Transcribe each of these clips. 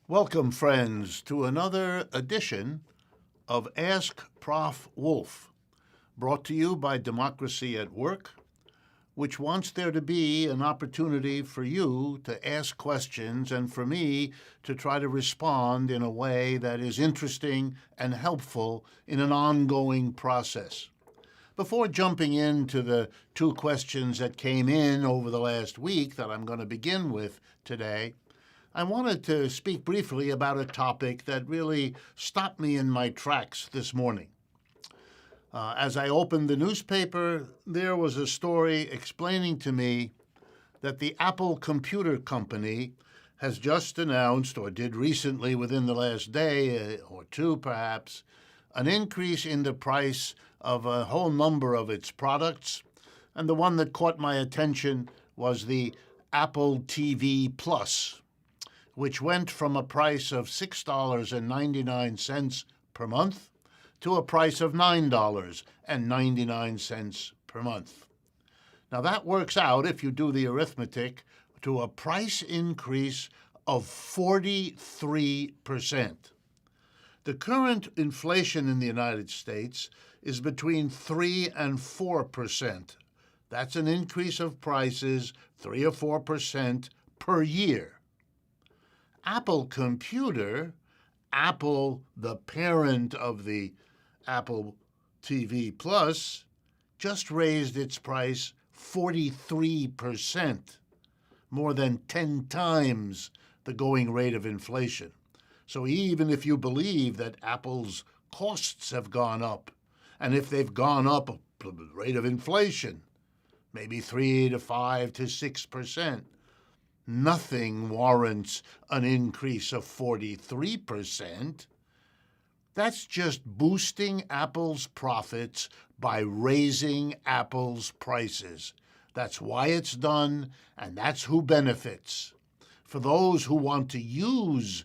Welcome, friends, to another edition of Ask Prof Wolff, brought to you by Democracy at Work, which wants there to be an opportunity for you to ask questions and for me to try to respond in a way that is interesting and helpful in an ongoing process. Before jumping into the two questions that came in over the last week that I'm going to begin with today, I wanted to speak briefly about a topic that really stopped me in my tracks this morning. As I opened the newspaper, there was a story explaining to me that the Apple Computer Company has just announced, or did recently within the last day or two perhaps, an increase in the price of a whole number of its products. And the one that caught my attention was the Apple TV Plus, which went from a price of $6.99 per month to a price of $9.99 per month. Now that works out, if you do the arithmetic, to a price increase of 43%. The current inflation in the United States is between 3 and 4%. That's an increase of prices 3 or 4% per year. Apple Computer, Apple, the parent of the Apple TV Plus, just raised its price 43%, more than 10 times the going rate of inflation. So even if you believe that Apple's costs have gone up, and if they've gone up at the rate of inflation, maybe 3 to 5 to 6%, nothing warrants an increase of 43%. That's just boosting Apple's profits by raising Apple's prices. That's why it's done, and that's who benefits. For those who want to use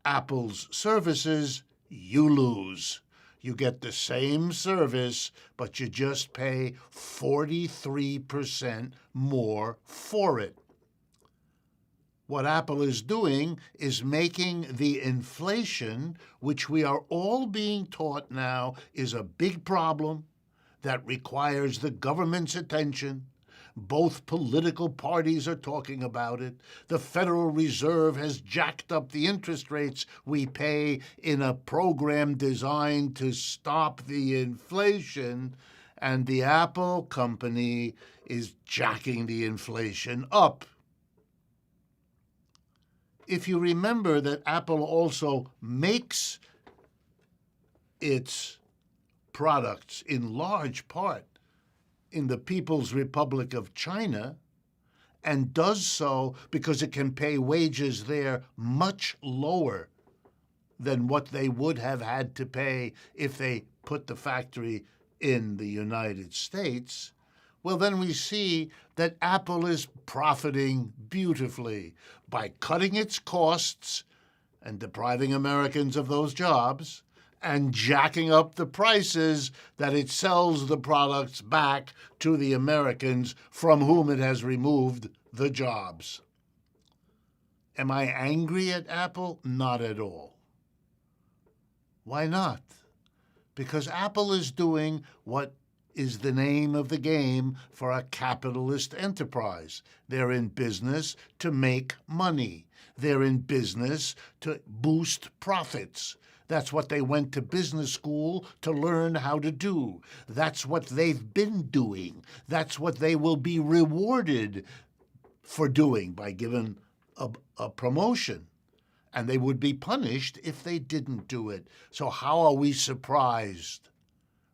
Apple's services, you lose. You get the same service, but you just pay 43% more for it. What Apple is doing is making the inflation, which we are all being taught now is a big problem that requires the government's attention. Both political parties are talking about it. The Federal Reserve has jacked up the interest rates we pay in a program designed to stop the inflation, and the Apple company is jacking the inflation up. If you remember that Apple also makes its products in large part in the People's Republic of China, and does so because it can pay wages there much lower than what they would have had to pay if they put the factory in the United States, well, then we see that Apple is profiting beautifully by cutting its costs and depriving Americans of those jobs and jacking up the prices that it sells the products back to the Americans from whom it has removed the jobs. Am I angry at Apple? Not at all. Why not? Because Apple is doing what is the name of the game for a capitalist enterprise. They're in business to make money. They're in business to boost profits. That's what they went to business school to learn how to do. That's what they've been doing. That's what they will be rewarded for doing by given a promotion. And they would be punished if they didn't do it. So how are we surprised?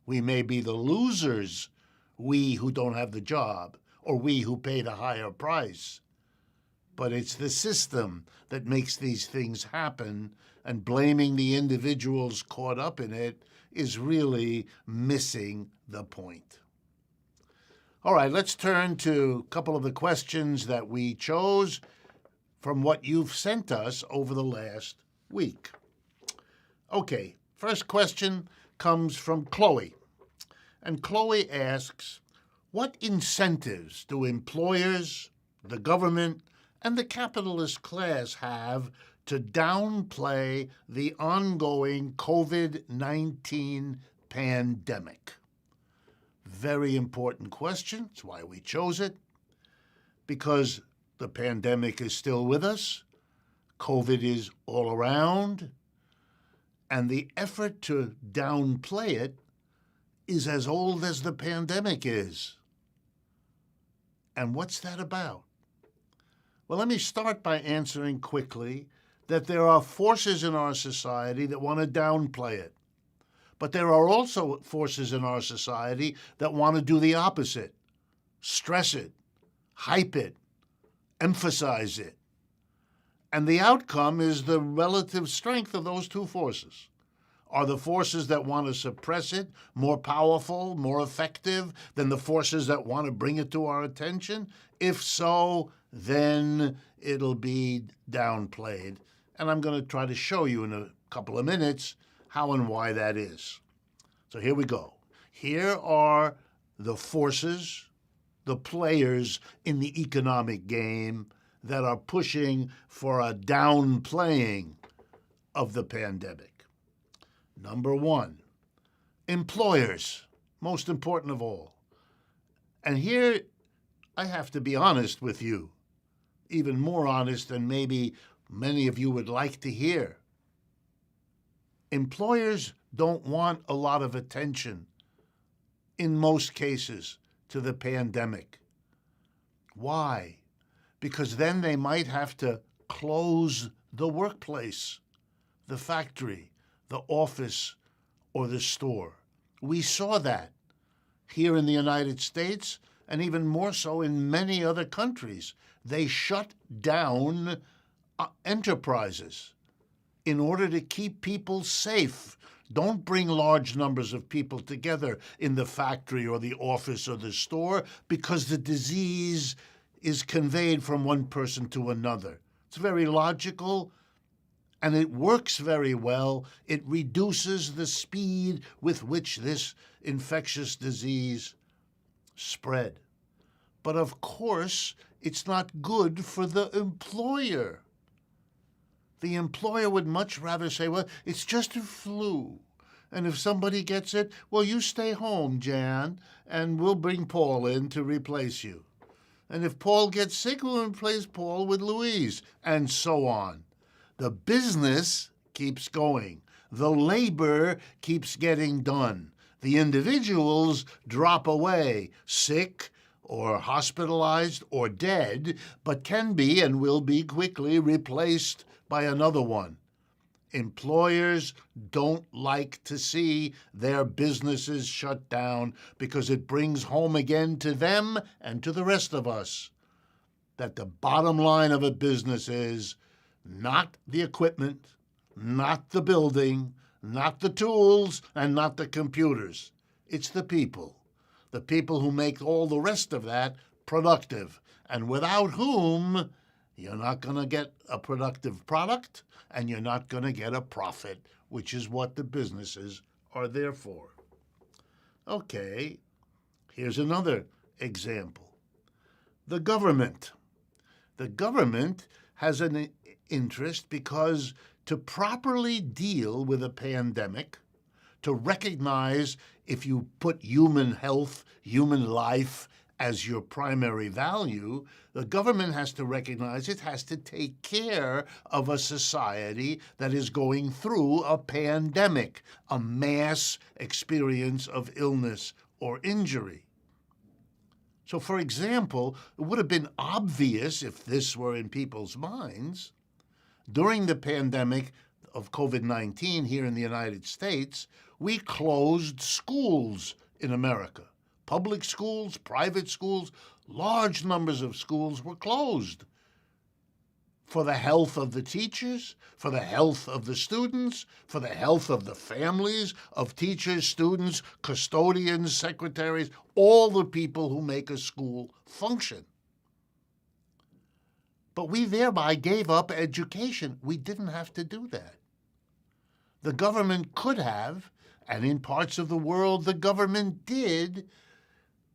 We may be the losers, we who don't have the job, or we who pay the higher price. But it's the system that makes these things happen, and blaming the individuals caught up in it is really missing the point. All right, let's turn to a couple of the questions that we chose from what you've sent us over the last week. Okay, first question comes from Chloe. And Chloe asks, what incentives do employers, the government, and the capitalist class have to downplay the ongoing COVID-19 pandemic? Very important question. That's why we chose it, because the pandemic is still with us. COVID is all around. And the effort to downplay it is as old as the pandemic is. And what's that about? Well, let me start by answering quickly that there are forces in our society that want to downplay it. But there are also forces in our society that want to do the opposite: stress it, hype it, emphasize it. And the outcome is the relative strength of those two forces. Are the forces that want to suppress it more powerful, more effective than the forces that want to bring it to our attention? If so, then it'll be downplayed. And I'm going to try to show you in a couple of minutes how and why that is. So here we go. Here are the forces, the players in the economic game that are pushing for a downplaying of the pandemic. Number one, employers, most important of all. And here I have to be honest with you, even more honest than maybe many of you would like to hear. Employers don't want a lot of attention, in most cases, to the pandemic. Why? Because then they might have to close the workplace, the factory, the office, or the store. We saw that here in the United States, and even more so in many other countries. They shut down enterprises in order to keep people safe. Don't bring large numbers of people together in the factory or the office or the store, because the disease is conveyed from one person to another. It's very logical, and it works very well. It reduces the speed with which this infectious disease spread. But of course, it's not good for the employer. The employer would much rather say, well, it's just a flu. And if somebody gets it, well, you stay home, Jan, and we'll bring Paul in to replace you. And if Paul gets sick, we'll replace Paul with Louise, and so on. The business keeps going. The labor keeps getting done. The individuals drop away, sick or hospitalized or dead, but can be and will be quickly replaced by another one. Employers don't like to see their businesses shut down because it brings home again to them and to the rest of us that the bottom line of a business is not the equipment, not the building, not the tools, and not the computers. It's the people who make all the rest of that productive, and without whom you're not going to get a productive product, and you're not going to get a profit, which is what the businesses are there for. Okay, here's another example. The government. The government has an interest because to properly deal with a pandemic, to recognize if you put human health, human life as your primary value, the government has to recognize it has to take care of a society that is going through a pandemic, a mass experience of illness or injury. So, for example, it would have been obvious if this were in people's minds. During the pandemic of COVID-19 here in the United States, we closed schools in America. Public schools, private schools, large numbers of schools were closed for the health of the teachers, for the health of the students, for the health of the families of teachers, students, custodians, secretaries, all the people who make a school function. But we thereby gave up education. We didn't have to do that. The government could have, and in parts of the world the government did,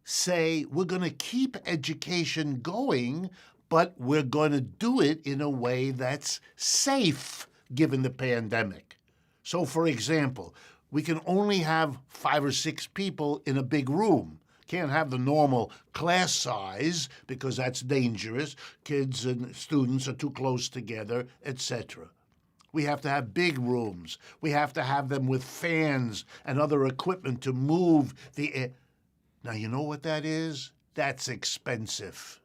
say, we're going to keep education going, but we're going to do it in a way that's safe given the pandemic. So, for example, we can only have 5 or 6 people in a big room. Can't have the normal class size because that's dangerous. Kids and students are too close together, etc. We have to have big rooms. We have to have them with fans and other equipment to move the air. Now, you know what that is? That's expensive.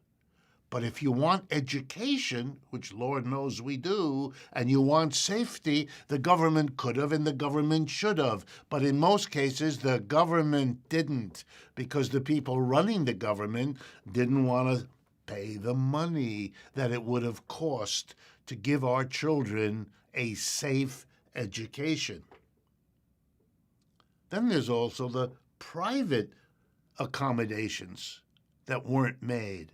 But if you want education, which Lord knows we do, and you want safety, the government could have and the government should have. But in most cases, the government didn't, because the people running the government didn't want to pay the money that it would have cost to give our children a safe education. Then there's also the private accommodations that weren't made.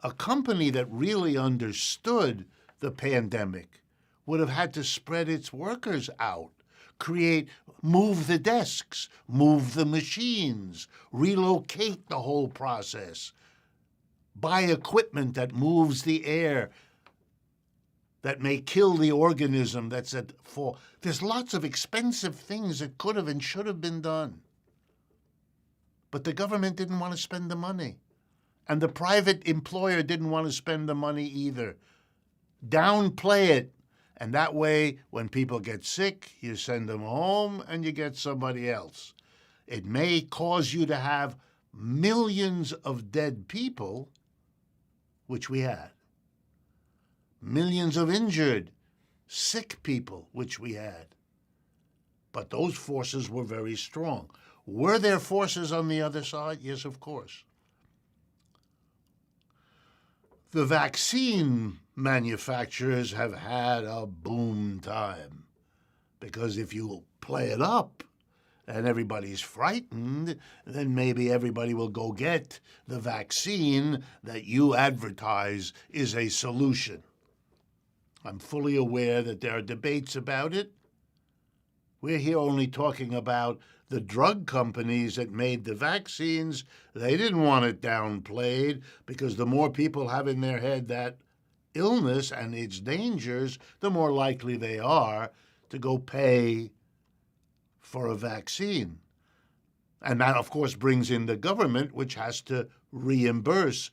A company that really understood the pandemic would have had to spread its workers out, move the desks, move the machines, relocate the whole process, buy equipment that moves the air, that may kill the organism that's at fault. There's lots of expensive things that could have and should have been done. But the government didn't want to spend the money. And the private employer didn't want to spend the money either. Downplay it. And that way, when people get sick, you send them home and you get somebody else. It may cause you to have millions of dead people, which we had. Millions of injured, sick people, which we had. But those forces were very strong. Were there forces on the other side? Yes, of course. The vaccine manufacturers have had a boom time, because if you play it up and everybody's frightened, then maybe everybody will go get the vaccine that you advertise is a solution. I'm fully aware that there are debates about it. We're here only talking about the drug companies that made the vaccines. They didn't want it downplayed, because the more people have in their head that illness and its dangers, the more likely they are to go pay for a vaccine. And that, of course, brings in the government, which has to reimburse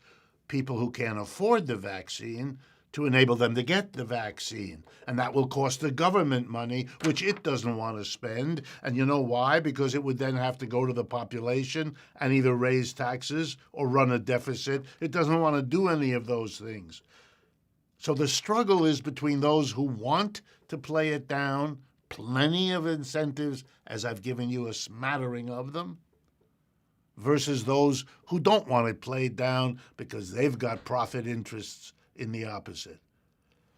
people who can't afford the vaccine to enable them to get the vaccine. And that will cost the government money, which it doesn't want to spend. And you know why? Because it would then have to go to the population and either raise taxes or run a deficit. It doesn't want to do any of those things. So the struggle is between those who want to play it down, plenty of incentives, as I've given you a smattering of them, versus those who don't want it played down because they've got profit interests in the opposite.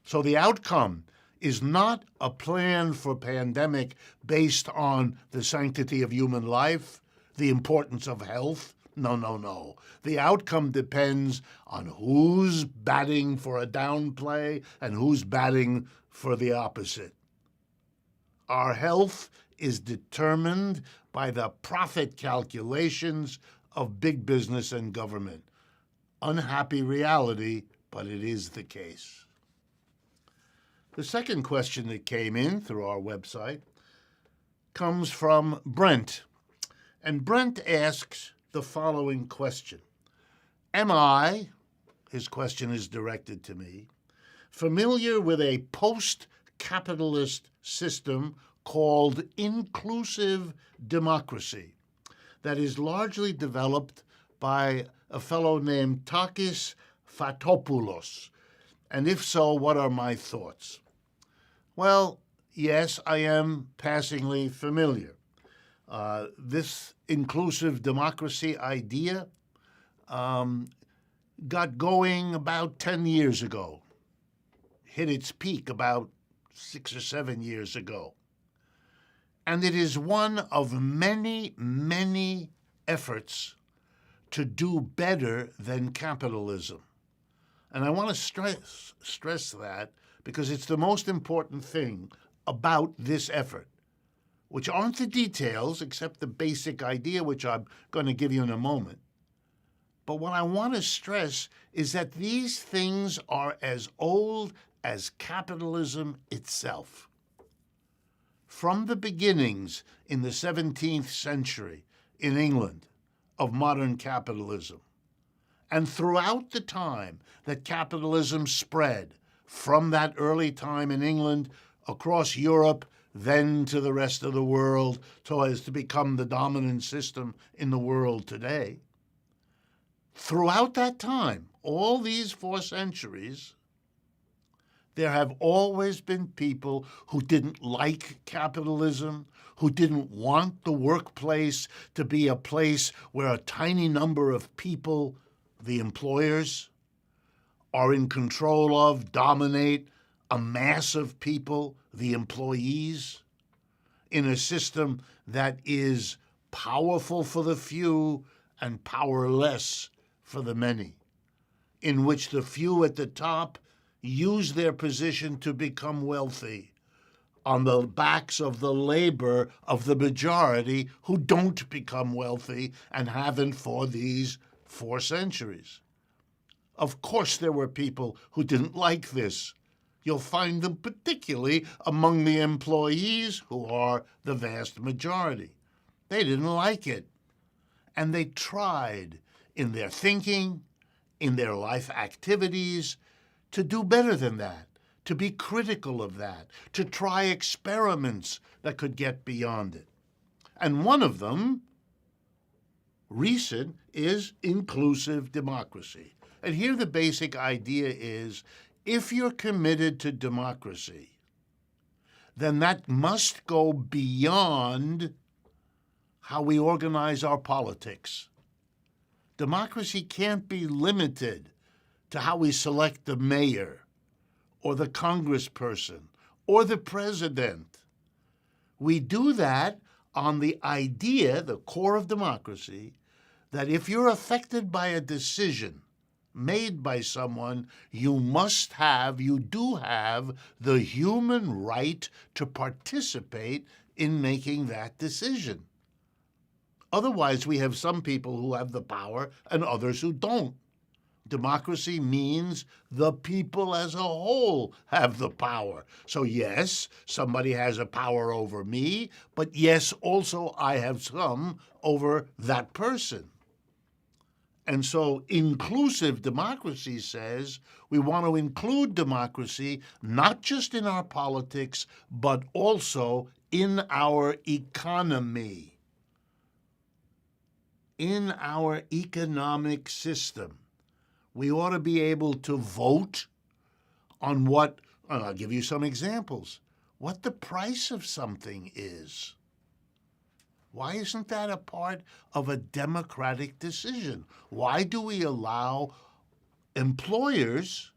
So the outcome is not a plan for pandemic based on the sanctity of human life, the importance of health. No. The outcome depends on who's batting for a downplay and who's batting for the opposite. Our health is determined by the profit calculations of big business and government. Unhappy reality, but it is the case. The second question that came in through our website comes from Brent. And Brent asks the following question. Am I, his question is directed to me, familiar with a post-capitalist system called inclusive democracy that is largely developed by a fellow named Takis Fatopoulos? And if so, what are my thoughts? Well, yes, I am passingly familiar. This inclusive democracy idea got going about 10 years ago, hit its peak about 6 or 7 years ago. And it is one of many, many efforts to do better than capitalism. And I want to stress that because it's the most important thing about this effort, which aren't the details except the basic idea, which I'm going to give you in a moment. But what I want to stress is that these things are as old as capitalism itself. From the beginnings in the 17th century in England of modern capitalism, and throughout the time that capitalism spread from that early time in England across Europe, then to the rest of the world, so as to become the dominant system in the world today. Throughout that time, all these 4 centuries, there have always been people who didn't like capitalism, who didn't want the workplace to be a place where a tiny number of people, the employers, are in control of, dominate a mass of people, the employees, in a system that is powerful for the few and powerless for the many, in which the few at the top use their position to become wealthy on the backs of the labor of the majority who don't become wealthy and haven't for these 4 centuries. Of course, there were people who didn't like this. You'll find them particularly among the employees, who are the vast majority. They didn't like it, and they tried in their thinking, in their life activities, to do better than that, to be critical of that, to try experiments that could get beyond it. And one of them, recent, is inclusive democracy. And here the basic idea is, if you're committed to democracy, then that must go beyond how we organize our politics. Democracy can't be limited to how we select the mayor or the congressperson or the president. We do that on the idea, the core of democracy, that if you're affected by a decision made by someone, you do have the human right to participate in making that decision. Otherwise, we have some people who have the power and others who don't. Democracy means the people as a whole have the power. So yes, somebody has a power over me, but yes, also I have some over that person. And so inclusive democracy says we want to include democracy not just in our politics, but also in our economy, in our economic system. We ought to be able to vote on what, and I'll give you some examples, what the price of something is. Why isn't that a part of a democratic decision? Why do we allow employers,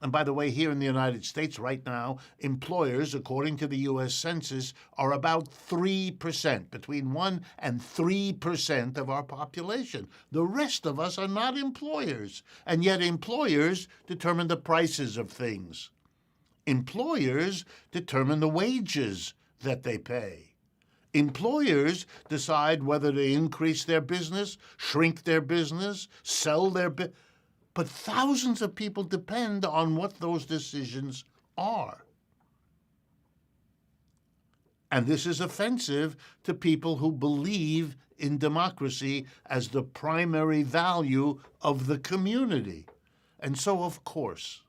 and by the way, here in the United States right now, employers, according to the U.S. Census, are about 3%, between 1% and 3% of our population. The rest of us are not employers, and yet employers determine the prices of things. Employers determine the wages that they pay. Employers decide whether to increase their business, shrink their business, sell their business. But thousands of people depend on what those decisions are. And this is offensive to people who believe in democracy as the primary value of the community. And so, of course,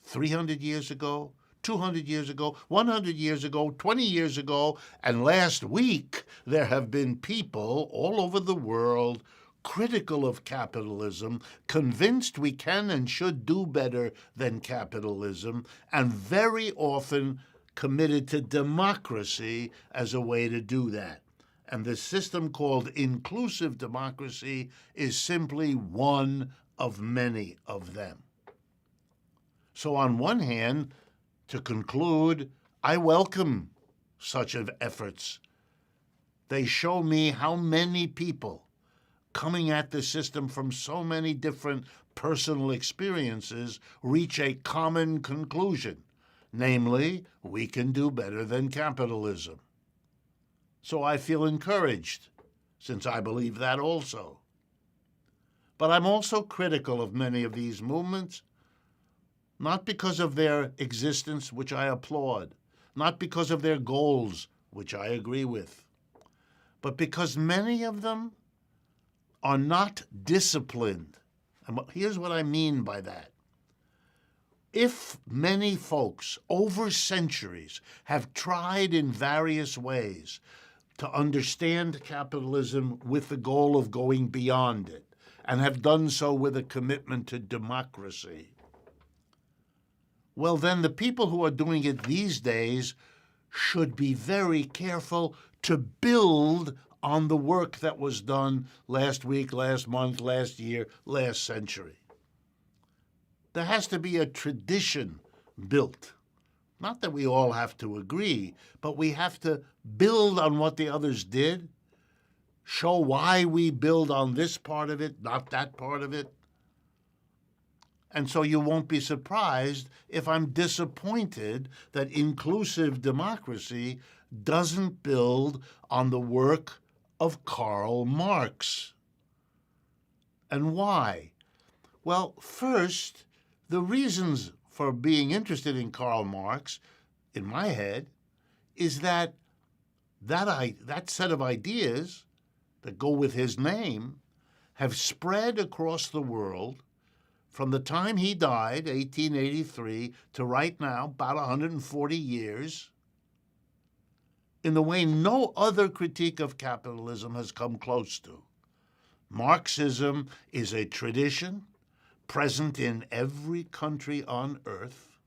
300 years ago, 200 years ago, 100 years ago, 20 years ago, and last week, there have been people all over the world critical of capitalism, convinced we can and should do better than capitalism, and very often committed to democracy as a way to do that. And the system called inclusive democracy is simply one of many of them. So on one hand, to conclude, I welcome such efforts. They show me how many people coming at the system from so many different personal experiences reach a common conclusion, namely, we can do better than capitalism. So I feel encouraged, since I believe that also. But I'm also critical of many of these movements, not because of their existence, which I applaud, not because of their goals, which I agree with, but because many of them are not disciplined. And here's what I mean by that. If many folks over centuries have tried in various ways to understand capitalism with the goal of going beyond it, and have done so with a commitment to democracy, well, then the people who are doing it these days should be very careful to build on the work that was done last week, last month, last year, last century. There has to be a tradition built. Not that we all have to agree, but we have to build on what the others did, show why we build on this part of it, not that part of it. And so you won't be surprised if I'm disappointed that inclusive democracy doesn't build on the work of Karl Marx. And why? Well, first, the reasons for being interested in Karl Marx, in my head, is that set of ideas that go with his name have spread across the world from the time he died, 1883, to right now, about 140 years, in the way no other critique of capitalism has come close to. Marxism is a tradition present in every country on earth,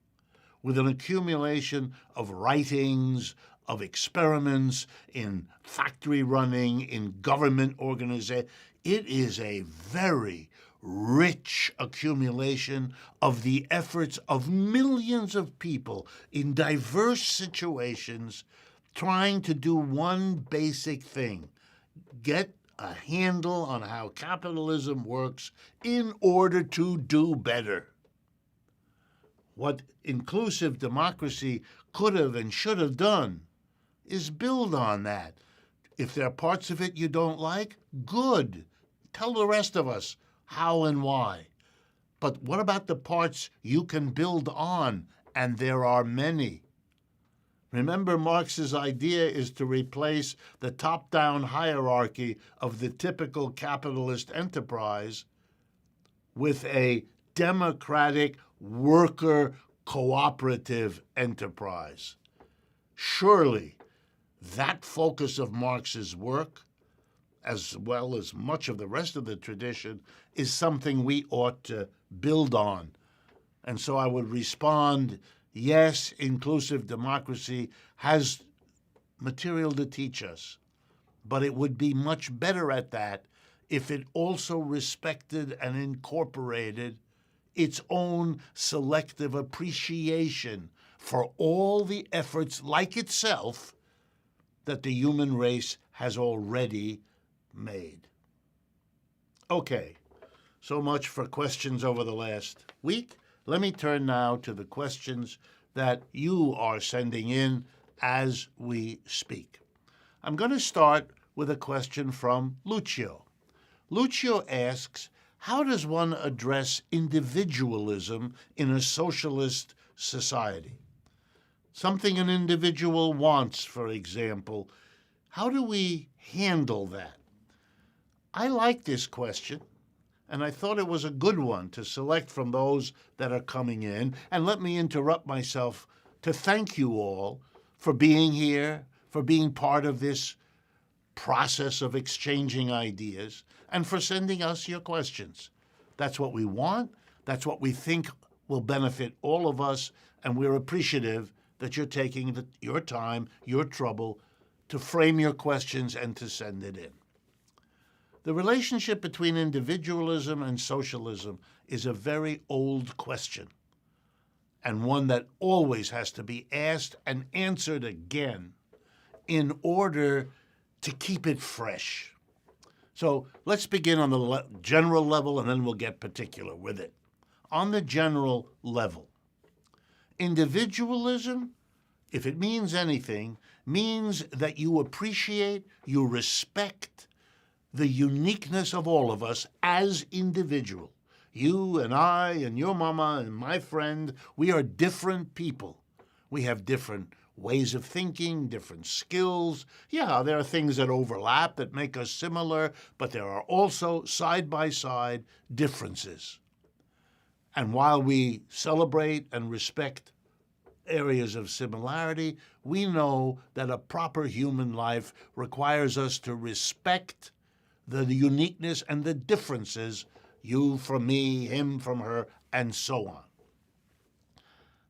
with an accumulation of writings, of experiments in factory running, in government organization. It is a very rich accumulation of the efforts of millions of people in diverse situations trying to do one basic thing: get a handle on how capitalism works in order to do better. What inclusive democracy could have and should have done is build on that. If there are parts of it you don't like, good. Tell the rest of us how and why. But what about the parts you can build on? And there are many. Remember, Marx's idea is to replace the top-down hierarchy of the typical capitalist enterprise with a democratic worker cooperative enterprise. Surely, that focus of Marx's work, as well as much of the rest of the tradition, is something we ought to build on. And so I would respond, yes, inclusive democracy has material to teach us, but it would be much better at that if it also respected and incorporated its own selective appreciation for all the efforts, like itself, that the human race has already made. Okay, so much for questions over the last week. Let me turn now to the questions that you are sending in as we speak. I'm going to start with a question from Lucio. Lucio asks, how does one address individualism in a socialist society? Something an individual wants, for example. How do we handle that? I like this question, and I thought it was a good one to select from those that are coming in. And let me interrupt myself to thank you all for being here, for being part of this process of exchanging ideas, and for sending us your questions. That's what we want. That's what we think will benefit all of us, and we're appreciative that you're taking your time, your trouble, to frame your questions and to send it in. The relationship between individualism and socialism is a very old question, and one that always has to be asked and answered again in order to keep it fresh. So let's begin on the general level, and then we'll get particular with it. On the general level, individualism, if it means anything, means that you appreciate, you respect the uniqueness of all of us as individuals. You and I and your mama and my friend, we are different people. We have different ways of thinking, different skills. Yeah, there are things that overlap that make us similar, but there are also side-by-side differences. And while we celebrate and respect areas of similarity, we know that a proper human life requires us to respect the uniqueness and the differences, you from me, him from her, and so on.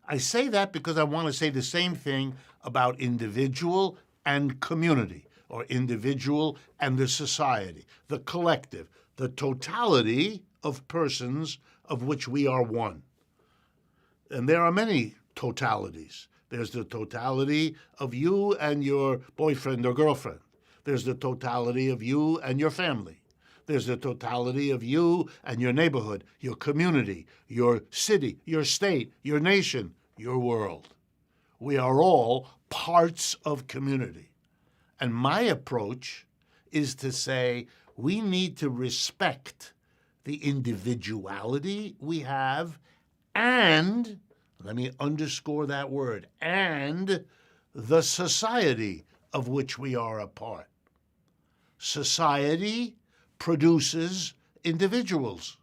I say that because I want to say the same thing about individual and community, or individual and the society, the collective, the totality of persons of which we are one. And there are many totalities. There's the totality of you and your boyfriend or girlfriend. There's the totality of you and your family. There's the totality of you and your neighborhood, your community, your city, your state, your nation, your world. We are all parts of community. And my approach is to say we need to respect the individuality we have and, let me underscore that word, and the society of which we are a part. Society produces individuals,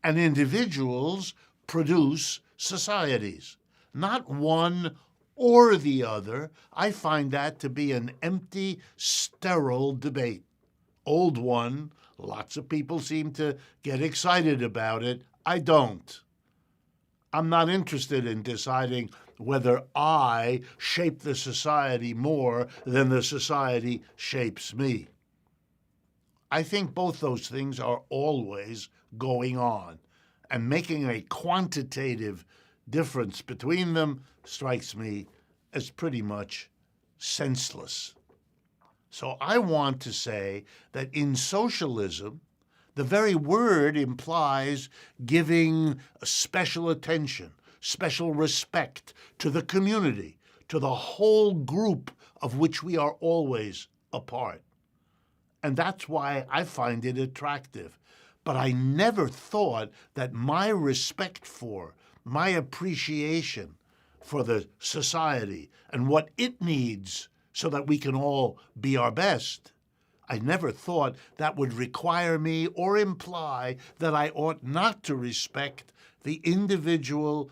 and individuals produce societies, not one or the other. I find that to be an empty, sterile debate. Old one, lots of people seem to get excited about it. I don't. I'm not interested in deciding whether I shape the society more than the society shapes me. I think both those things are always going on, and making a quantitative difference between them strikes me as pretty much senseless. So I want to say that in socialism, the very word implies giving special attention, special respect to the community, to the whole group of which we are always a part. And that's why I find it attractive. But I never thought that my respect for, my appreciation for the society and what it needs so that we can all be our best, I never thought that would require me or imply that I ought not to respect the individual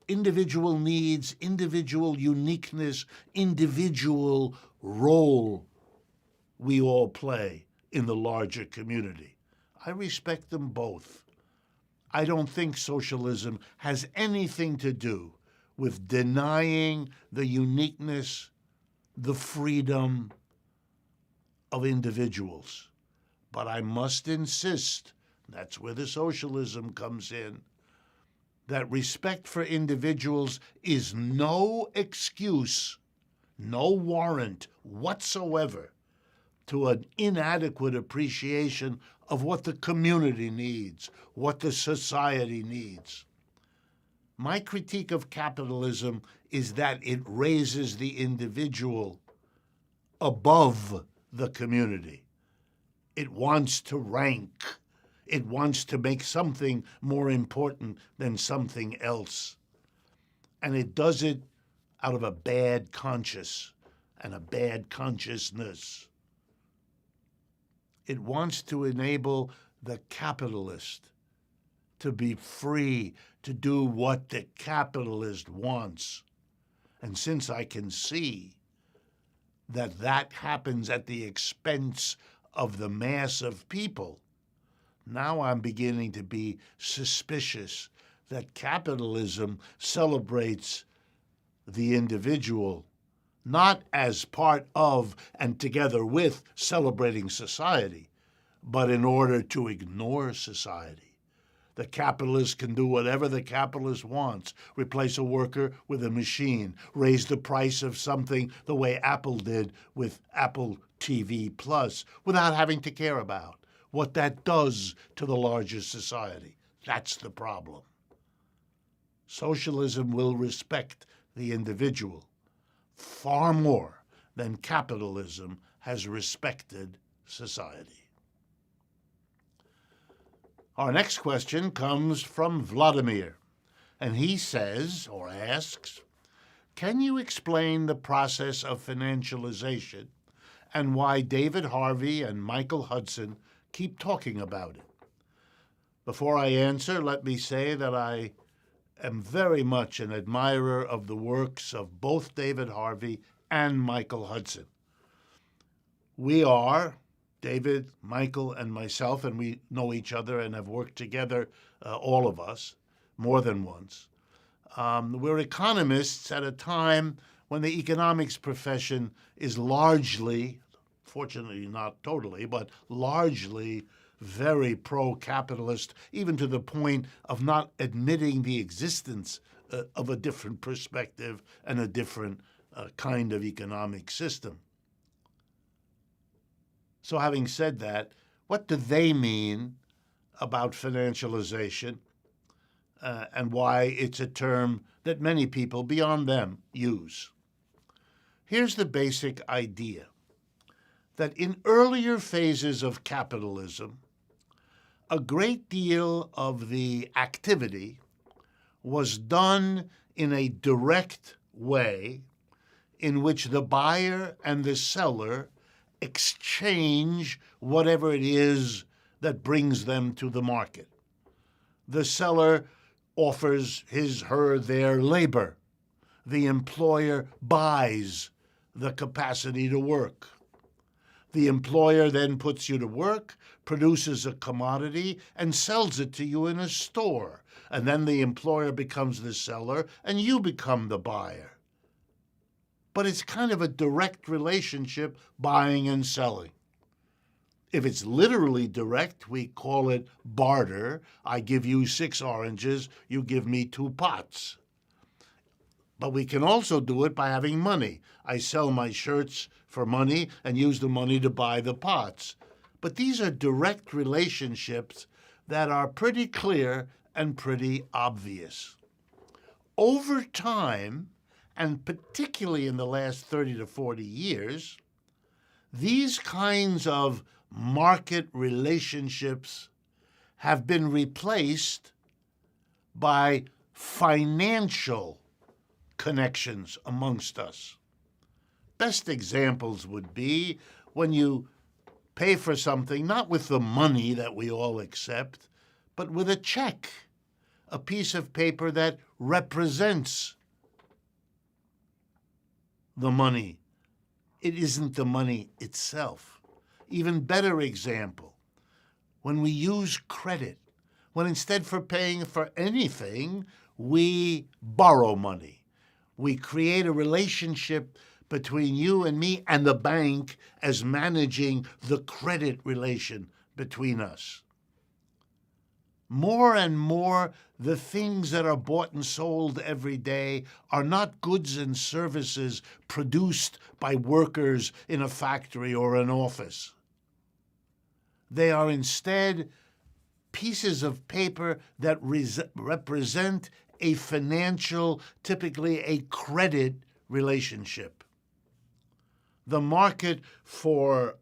needs, individual uniqueness, individual role we all play in the larger community. I respect them both. I don't think socialism has anything to do with denying the uniqueness, the freedom of individuals. But I must insist, that's where the socialism comes in, that respect for individuals is no excuse, no warrant whatsoever to an inadequate appreciation of what the community needs, what the society needs. My critique of capitalism is that it raises the individual above the community. It wants to rank. It wants to make something more important than something else. And it does it out of a bad conscience and a bad consciousness. It wants to enable the capitalist to be free to do what the capitalist wants. And since I can see that that happens at the expense of the mass of people, now I'm beginning to be suspicious that capitalism celebrates the individual not as part of and together with celebrating society, but in order to ignore society. The capitalist can do whatever the capitalist wants, replace a worker with a machine, raise the price of something the way Apple did with Apple TV Plus, without having to care about what that does to the larger society. That's the problem. Socialism will respect the individual far more than capitalism has respected society. Our next question comes from Vladimir, and he says, or asks, can you explain the process of financialization and why David Harvey and Michael Hudson keep talking about it? Before I answer, let me say that I am very much an admirer of the works of both David Harvey and Michael Hudson. We are, David, Michael, and myself, and we know each other and have worked together, all of us, more than once. We're economists at a time when the economics profession is largely, fortunately not totally, but largely very pro-capitalist, even to the point of not admitting the existence of a different perspective and a different kind of economic system. So having said that, what do they mean about financialization and why it's a term that many people beyond them use? Here's the basic idea, that in earlier phases of capitalism, a great deal of the activity was done in a direct way in which the buyer and the seller exchange whatever it is that brings them to the market. The seller offers his, her, their labor. The employer buys the capacity to work. The employer then puts you to work, produces a commodity, and sells it to you in a store. And then the employer becomes the seller, and you become the buyer. But it's kind of a direct relationship, buying and selling. If it's literally direct, we call it barter. I give you 6 oranges, you give me 2 pots. But we can also do it by having money. I sell my shirts for money and use the money to buy the pots. But these are direct relationships that are pretty clear and pretty obvious. Over time, and particularly in the last 30 to 40 years, these kinds of market relationships have been replaced by financial connections amongst us. Best examples would be when you pay for something, not with the money that we all accept, but with a check, a piece of paper that represents the money. It isn't the money itself. Even better example, when we use credit, when instead for paying for anything, we borrow money. We create a relationship between you and me and the bank as managing the credit relation between us. More and more, the things that are bought and sold every day are not goods and services produced by workers in a factory or an office. They are instead pieces of paper that represent a financial, typically a credit relationship. The market for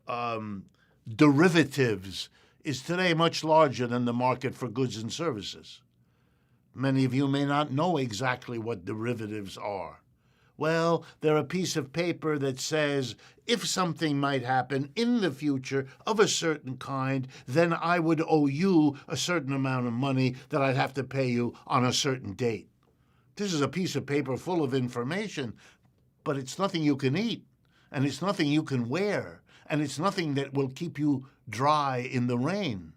derivatives is today much larger than the market for goods and services. Many of you may not know exactly what derivatives are. Well, they're a piece of paper that says, if something might happen in the future of a certain kind, then I would owe you a certain amount of money that I'd have to pay you on a certain date. This is a piece of paper full of information, but it's nothing you can eat, and it's nothing you can wear, and it's nothing that will keep you dry in the rain.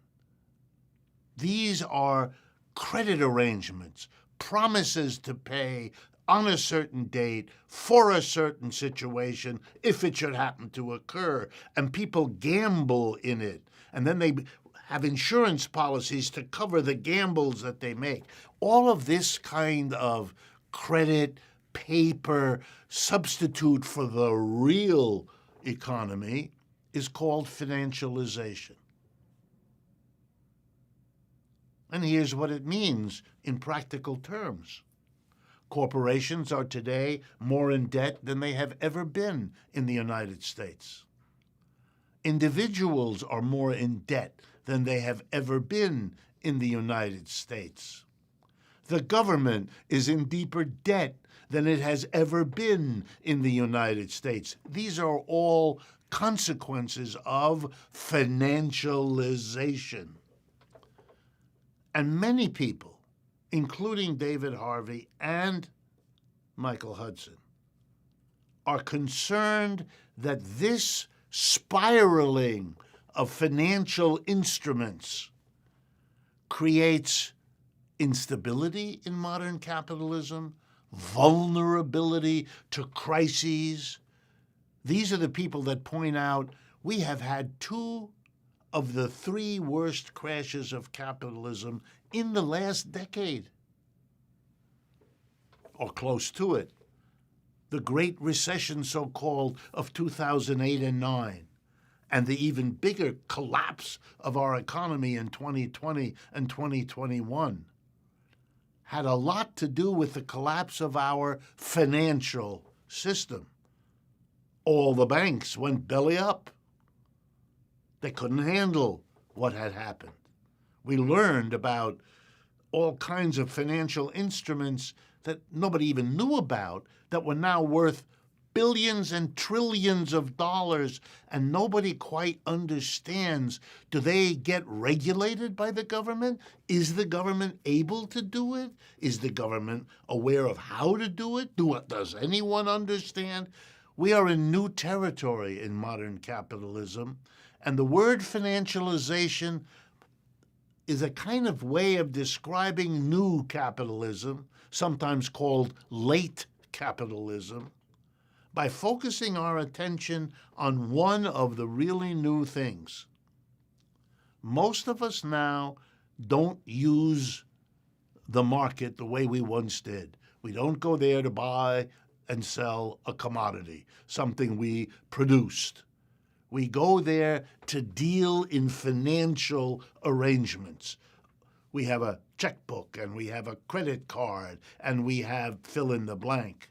These are credit arrangements, promises to pay on a certain date for a certain situation if it should happen to occur, and people gamble in it, and then they have insurance policies to cover the gambles that they make. All of this kind of credit, paper, substitute for the real economy is called financialization. And here's what it means in practical terms. Corporations are today more in debt than they have ever been in the United States. Individuals are more in debt than they have ever been in the United States. The government is in deeper debt than it has ever been in the United States. These are all consequences of financialization. And many people, including David Harvey and Michael Hudson, are concerned that this spiraling of financial instruments creates instability in modern capitalism, vulnerability to crises. These are the people that point out we have had 2 of the 3 worst crashes of capitalism in the last decade, or close to it. The Great Recession, so-called, of 2008 and 9, and the even bigger collapse of our economy in 2020 and 2021 had a lot to do with the collapse of our financial system. All the banks went belly up. They couldn't handle what had happened. We learned about all kinds of financial instruments that nobody even knew about that were now worth billions and trillions of dollars, and nobody quite understands. Do they get regulated by the government? Is the government able to do it? Is the government aware of how to do it? Does anyone understand? We are in new territory in modern capitalism, and the word financialization is a kind of way of describing new capitalism, sometimes called late capitalism, by focusing our attention on one of the really new things. Most of us now don't use the market the way we once did. We don't go there to buy and sell a commodity, something we produced. We go there to deal in financial arrangements. We have a checkbook, and we have a credit card, and we have fill in the blank.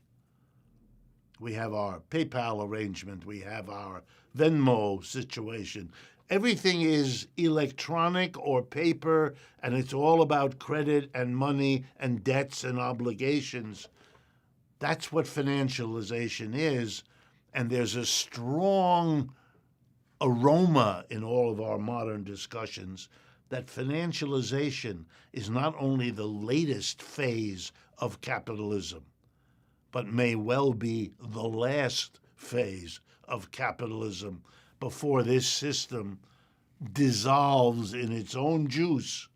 We have our PayPal arrangement. We have our Venmo situation. Everything is electronic or paper, and it's all about credit and money and debts and obligations. That's what financialization is, and there's a strong aroma in all of our modern discussions that financialization is not only the latest phase of capitalism, but may well be the last phase of capitalism before this system dissolves in its own juice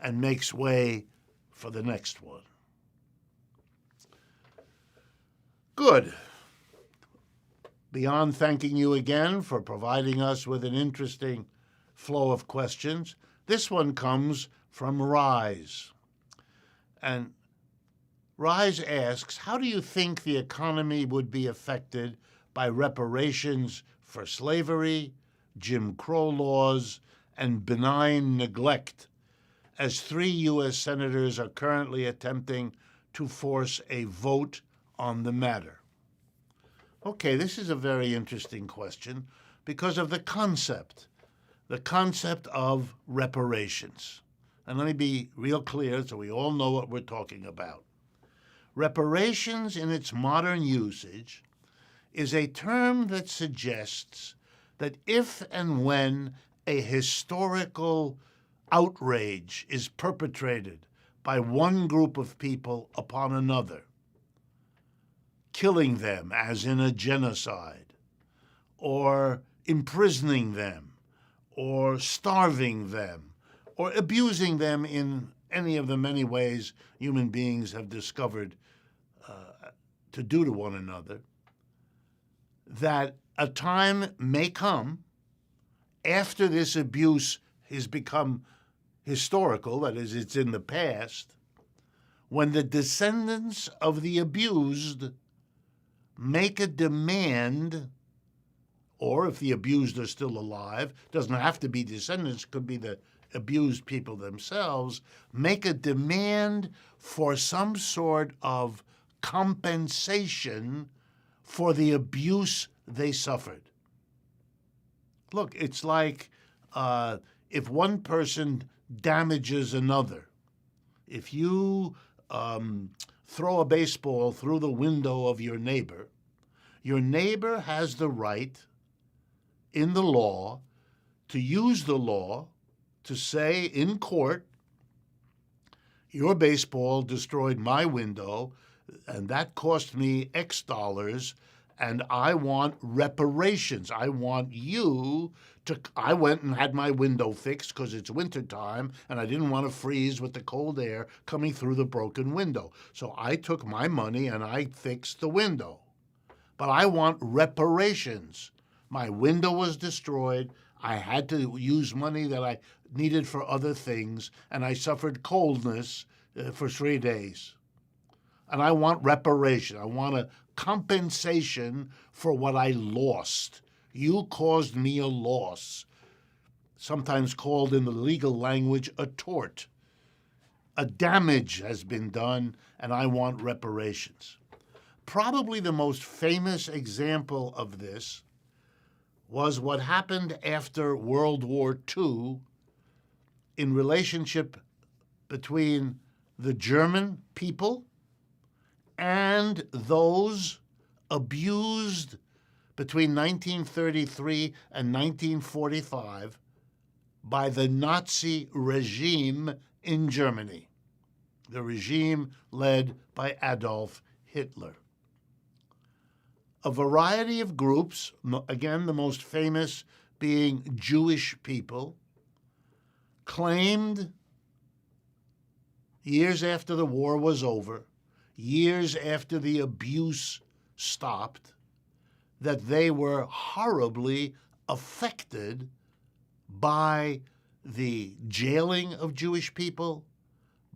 and makes way for the next one. Good. Beyond thanking you again for providing us with an interesting flow of questions, this one comes from Rise. And Rise asks, how do you think the economy would be affected by reparations for slavery, Jim Crow laws, and benign neglect, as 3 U.S. senators are currently attempting to force a vote on the matter? Okay, this is a very interesting question because of the concept of reparations. And let me be real clear so we all know what we're talking about. Reparations in its modern usage is a term that suggests that if and when a historical outrage is perpetrated by one group of people upon another, killing them as in a genocide, or imprisoning them, or starving them, or abusing them in any of the many ways human beings have discovered to do to one another, that a time may come after this abuse has become historical, that is, it's in the past, when the descendants of the abused make a demand, or if the abused are still alive, doesn't have to be descendants, could be the abused people themselves, make a demand for some sort of compensation for the abuse they suffered. Look, it's like if one person damages another. If you throw a baseball through the window of your neighbor has the right in the law to use the law to say in court, your baseball destroyed my window, and that cost me X dollars, and I want reparations. I want you to... I went and had my window fixed because it's wintertime, and I didn't want to freeze with the cold air coming through the broken window. So I took my money and I fixed the window. But I want reparations. My window was destroyed. I had to use money that I needed for other things, and I suffered coldness for 3 days. And I want reparation. I want a compensation for what I lost. You caused me a loss, sometimes called in the legal language a tort. A damage has been done, and I want reparations. Probably the most famous example of this was what happened after World War II in relationship between the German people and those abused between 1933 and 1945 by the Nazi regime in Germany, the regime led by Adolf Hitler. A variety of groups, again, the most famous being Jewish people, claimed years after the war was over, years after the abuse stopped, that they were horribly affected by the jailing of Jewish people,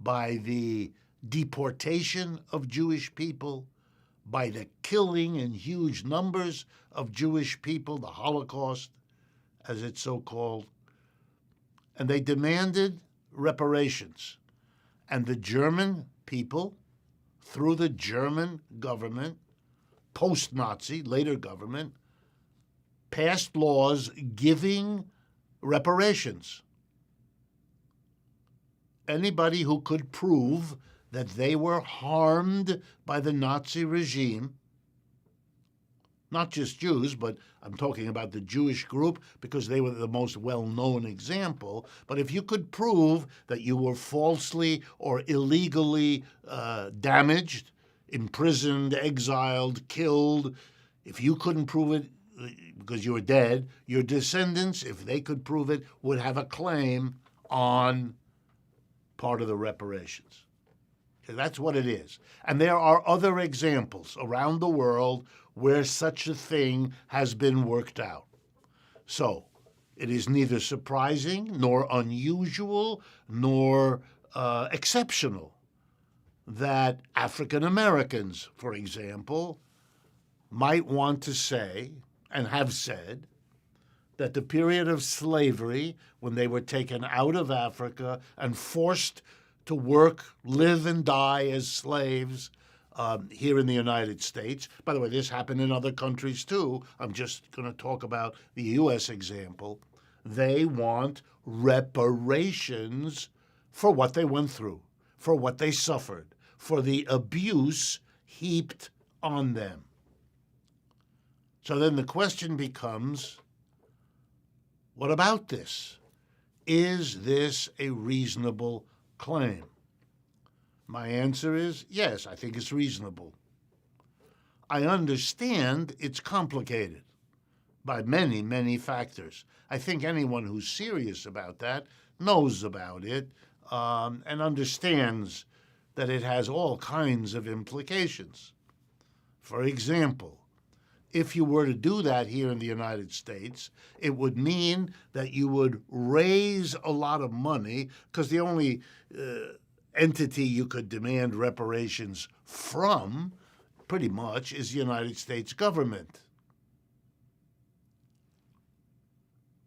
by the deportation of Jewish people, by the killing in huge numbers of Jewish people, the Holocaust, as it's so called. And they demanded reparations. And the German people, through the German government, post-Nazi, later government, passed laws giving reparations. Anybody who could prove that they were harmed by the Nazi regime, not just Jews, but I'm talking about the Jewish group because they were the most well-known example, but if you could prove that you were falsely or illegally damaged, imprisoned, exiled, killed, if you couldn't prove it because you were dead, your descendants, if they could prove it, would have a claim on part of the reparations. That's what it is. And there are other examples around the world where such a thing has been worked out. So it is neither surprising nor unusual nor exceptional that African Americans, for example, might want to say, and have said, that the period of slavery, when they were taken out of Africa and forced to work, live, and die as slaves here in the United States. By the way, this happened in other countries too. I'm just going to talk about the U.S. example. They want reparations for what they went through, for what they suffered, for the abuse heaped on them. So then the question becomes, what about this? Is this a reasonable claim? My answer is yes, I think it's reasonable. I understand it's complicated by many, many factors. I think anyone who's serious about that knows about it and understands that it has all kinds of implications. For example, if you were to do that here in the United States, it would mean that you would raise a lot of money, because the only entity you could demand reparations from, pretty much, is the United States government.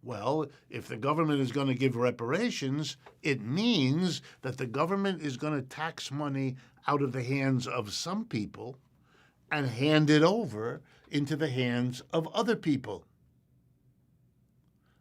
Well, if the government is going to give reparations, it means that the government is going to tax money out of the hands of some people and hand it over into the hands of other people.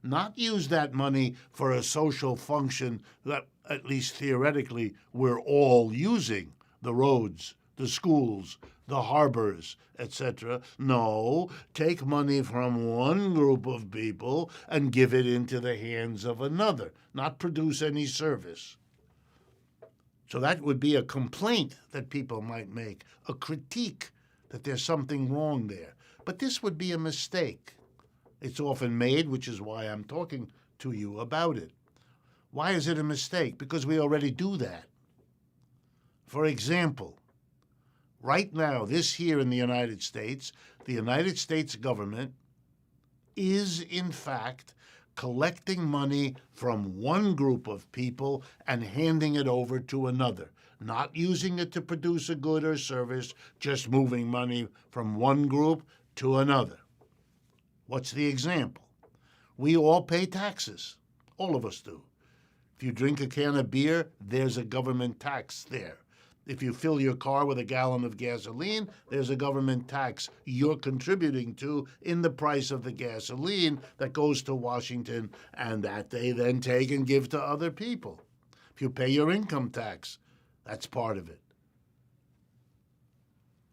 not use that money for a social function that, at least theoretically, we're all using, the roads, the schools, the harbors, etc. No, take money from one group of people and give it into the hands of another, not produce any service. So that would be a complaint that people might make, a critique that there's something wrong there. But this would be a mistake. It's often made, which is why I'm talking to you about it. Why is it a mistake? Because we already do that. For example, right now, this year in the United States government is, in fact, collecting money from one group of people and handing it over to another, not using it to produce a good or service, just moving money from one group to another. What's the example? We all pay taxes. All of us do. If you drink a can of beer, there's a government tax there. If you fill your car with a gallon of gasoline, there's a government tax you're contributing to in the price of the gasoline that goes to Washington and that they then take and give to other people. If you pay your income tax, that's part of it.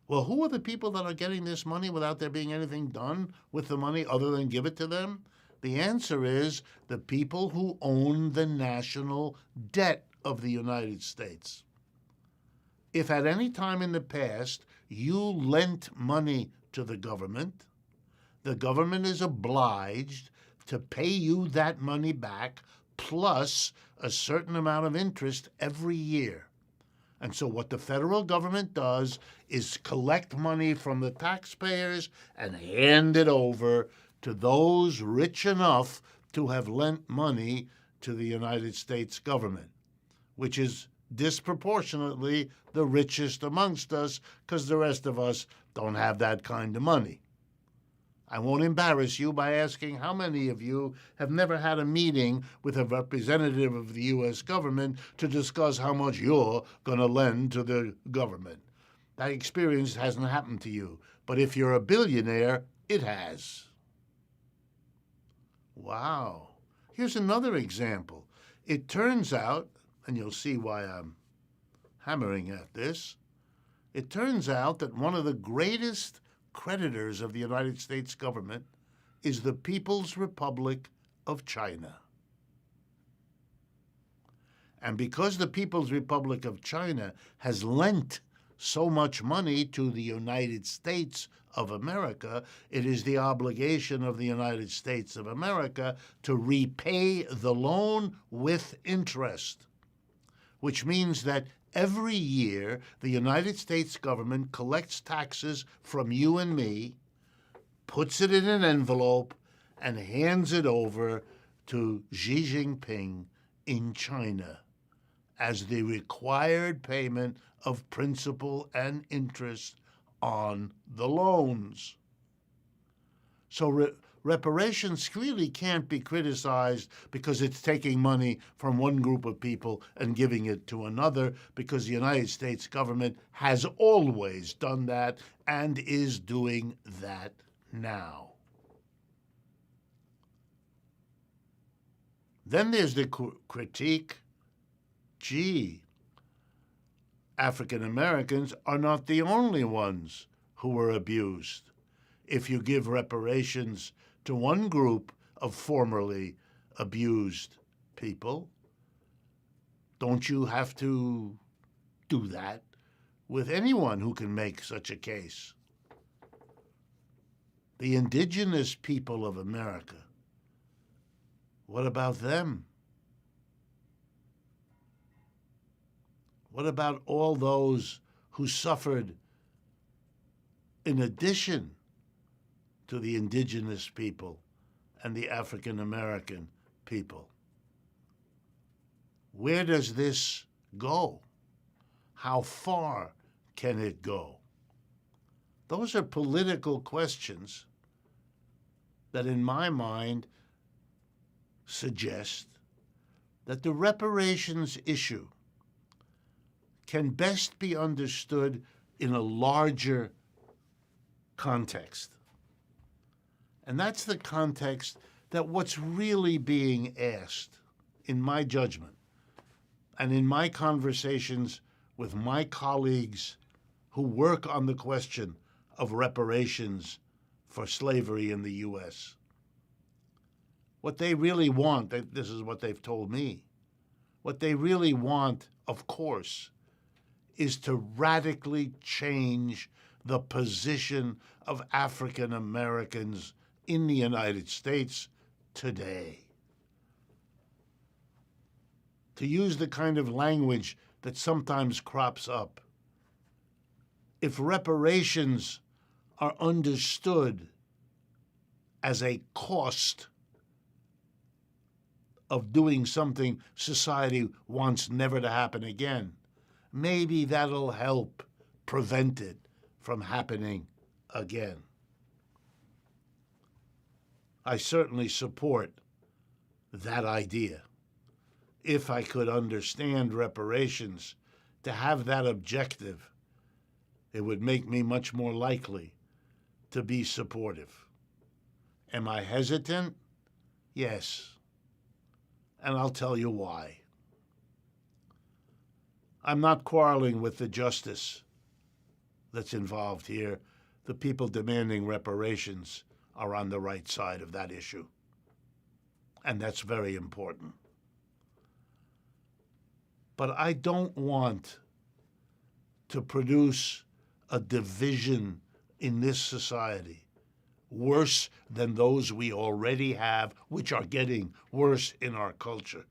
Well, who are the people that are getting this money without there being anything done with the money other than give it to them? The answer is the people who own the national debt of the United States. If at any time in the past you lent money to the government is obliged to pay you that money back plus a certain amount of interest every year. And so what the federal government does is collect money from the taxpayers and hand it over to those rich enough to have lent money to the United States government, which is disproportionately the richest amongst us because the rest of us don't have that kind of money. I won't embarrass you by asking how many of you have never had a meeting with a representative of the U.S. government to discuss how much you're going to lend to the government. That experience hasn't happened to you, but if you're a billionaire, it has. Wow. Here's another example. It turns out, and you'll see why I'm hammering at this, it turns out that one of the greatest creditors of the United States government is the People's Republic of China. And because the People's Republic of China has lent so much money to the United States of America, it is the obligation of the United States of America to repay the loan with interest, which means that every year, the United States government collects taxes from you and me, puts it in an envelope, and hands it over to Xi Jinping in China as the required payment of principal and interest on the loans. So reparations really can't be criticized because it's taking money from one group of people and giving it to another, because the United States government has always done that and is doing that now. Then there's the critique, gee, African Americans are not the only ones who were abused. If you give reparations to one group of formerly abused people, don't you have to do that with anyone who can make such a case? The indigenous people of America, what about them? What about all those who suffered in addition to the indigenous people and the African American people? Where does this go? How far can it go? Those are political questions that, in my mind, suggest that the reparations issue can best be understood in a larger context. And that's the context that what's really being asked, in my judgment, and in my conversations with my colleagues who work on the question of reparations for slavery in the U.S., what they really want, this is what they've told me, what they really want, of course, is to radically change the position of African Americans in the United States today. To use the kind of language that sometimes crops up, if reparations are understood as a cost of doing something society wants never to happen again, maybe that'll help prevent it from happening again. I certainly support that idea. If I could understand reparations to have that objective, it would make me much more likely to be supportive. Am I hesitant? Yes. And I'll tell you why. I'm not quarreling with the justice that's involved here. The people demanding reparations are on the right side of that issue. And that's very important. But I don't want to produce a division in this society worse than those we already have, which are getting worse in our culture.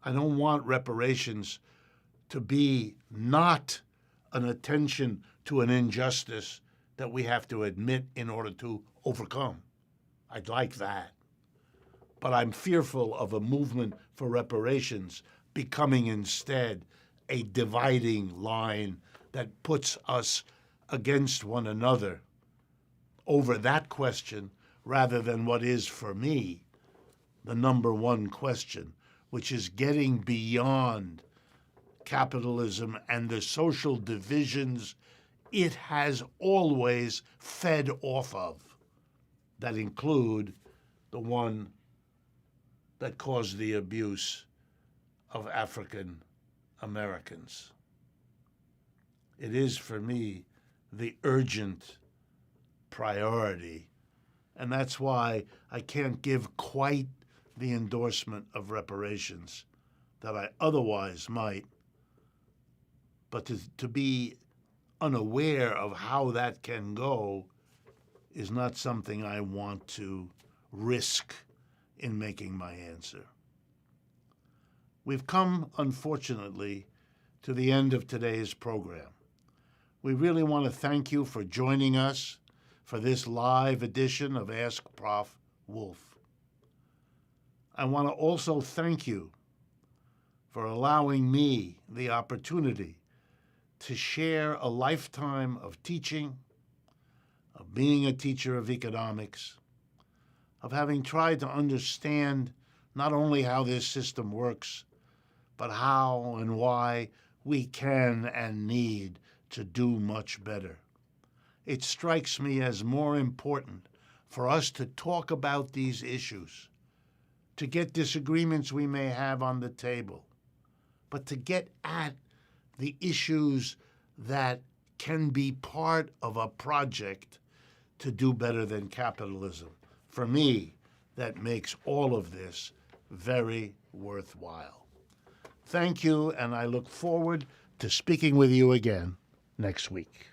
I don't want reparations to be not an attention to an injustice that we have to admit in order to overcome. I'd like that. But I'm fearful of a movement for reparations becoming instead a dividing line that puts us against one another over that question rather than what is, for me, the number one question, which is getting beyond capitalism and the social divisions it has always fed off of, that include the one that caused the abuse of African Americans. It is, for me, the urgent priority, and that's why I can't give quite the endorsement of reparations that I otherwise might, but to be unaware of how that can go is not something I want to risk in making my answer. We've come, unfortunately, to the end of today's program. We really want to thank you for joining us for this live edition of Ask Prof Wolff. I want to also thank you for allowing me the opportunity to share a lifetime of teaching, of being a teacher of economics, of having tried to understand not only how this system works, but how and why we can and need to do much better. It strikes me as more important for us to talk about these issues, to get disagreements we may have on the table, but to get at the issues that can be part of a project to do better than capitalism. For me, that makes all of this very worthwhile. Thank you, and I look forward to speaking with you again next week.